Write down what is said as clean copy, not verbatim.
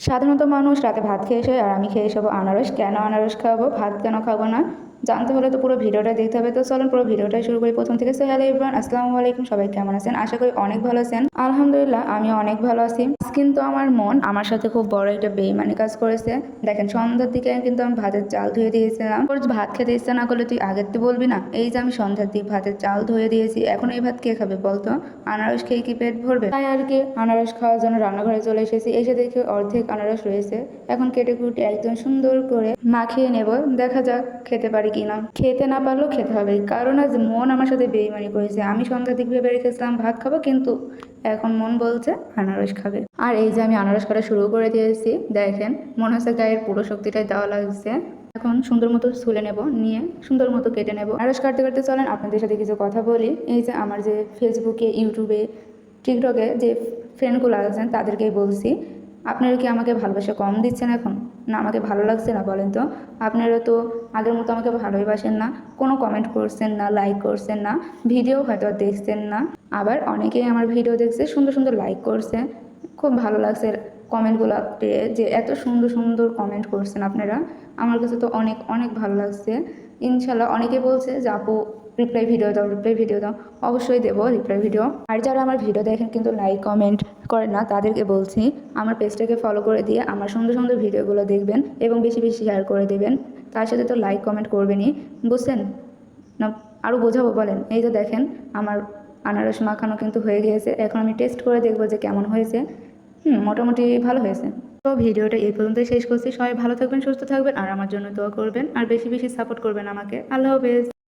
সাধারণত মানুষ রাতে ভাত খেয়ে শোয় আর আমি খেয়ে শোবো আনারস। কেন আনারস খাবো, ভাত কেন খাবো না, জানতে হলে তো পুরো ভিডিওটা দেখতে হবে। তো চলুন পুরো ভিডিওটাই শুরু করি প্রথম থেকে। সো হ্যালো এভরিওয়ান, আসসালামু আলাইকুম। সবাই কেমন আছেন? আশা করি অনেক ভালো আছেন। আলহামদুলিল্লাহ আমি অনেক ভালো আছি। আজ কিন্তু আমার মন আমার সাথে খুব বড় একটা বেইমানি কাজ করেছে। দেখেন, সন্ধ্যার দিকে কিন্তু আমি ভাতের চাল ধুয়ে দিয়েছিলাম। তোর ভাত খেতে ইচ্ছা না করলে তুই আগের তুই বলবি না? এই যে আমি সন্ধ্যার দিকে ভাতের চাল ধুয়ে দিয়েছি, এখন এই ভাত কে খাবে বলতো? আনারস খেয়ে কি পেট ভরবে? তাই আর কি আনারস খাওয়ার জন্য রান্নাঘরে চলে এসেছি। এসে দেখি অর্ধেক আনারস রয়েছে। এখন কেটে কুটে একদম সুন্দর করে মাখিয়ে নেব। দেখা যাক খেতে পারি কিনা। খেতে না পারলেও খেতে হবে, কারণ আজ মন আমার সাথে বেইমানি করেছে। আমি সন্ধ্যার দিক ভেবে রেখেছিলাম ভাত খাবো, কিন্তু এখন মন বলছে আনারস খাবে। আর এই যে আমি আনারস করা শুরু করে দিয়েছি, দেখেন মনে হচ্ছে গায়ের পুরো শক্তিটাই দেওয়া লাগছে। এখন সুন্দর মতো ছুলে নেব, নিয়ে সুন্দর মতো কেটে নেব। আনারস কাটতে কাটতে চলেন আপনাদের সাথে কিছু কথা বলি। এই যে আমার যে ফেসবুকে, ইউটিউবে, টিকটকে যে ফ্রেন্ডগুলো আছেন তাদেরকেই বলছি, আপনারা কি আমাকে ভালোবাসা কম দিচ্ছেন এখন? না আমাকে ভালো লাগছে না বলেন তো? আপনারা তো আগের মতো আমাকে ভালোই বাসেন না, কোনো কমেন্ট করছেন না, লাইক করছেন না, ভিডিও হয়তো দেখছেন না। আবার অনেকেই আমার ভিডিও দেখছে, সুন্দর সুন্দর লাইক করছে। খুব ভালো লাগছে কমেন্টগুলো পেয়ে, যে এত সুন্দর সুন্দর কমেন্ট করছেন আপনারা। আমার কাছে তো অনেক অনেক ভালো লাগছে। ইনশাল্লাহ অনেকে বলছে যে আপু রিপ্লাই ভিডিও দাও, রিপ্লাই ভিডিও দাও। অবশ্যই দেবো রিপ্লাই ভিডিও। আর যারা আমার ভিডিও দেখেন কিন্তু লাইক কমেন্ট করেন না, তাদেরকে বলছি আমার পেজটাকে ফলো করে দিয়ে আমার সুন্দর সুন্দর ভিডিওগুলো দেখবেন এবং বেশি বেশি শেয়ার করে দেবেন। তার সাথে তো লাইক কমেন্ট করবেনই, বুঝছেন না? আরও বোঝাবো বলেন? এই যে দেখেন আমার আনারস মাখানো কিন্তু হয়ে গিয়েছে। এখন আমি টেস্ট করে দেখবো যে কেমন হয়েছে। মোটামুটি ভালো হয়েছে। তো ভিডিওটা এই পর্যন্তই শেষ করছি। সবাই ভালো থাকবেন, সুস্থ থাকবেন, আর আমার জন্য দোয়া করবেন, আর বেশি বেশি সাপোর্ট করবেন আমাকে। আল্লাহ হাফেজ।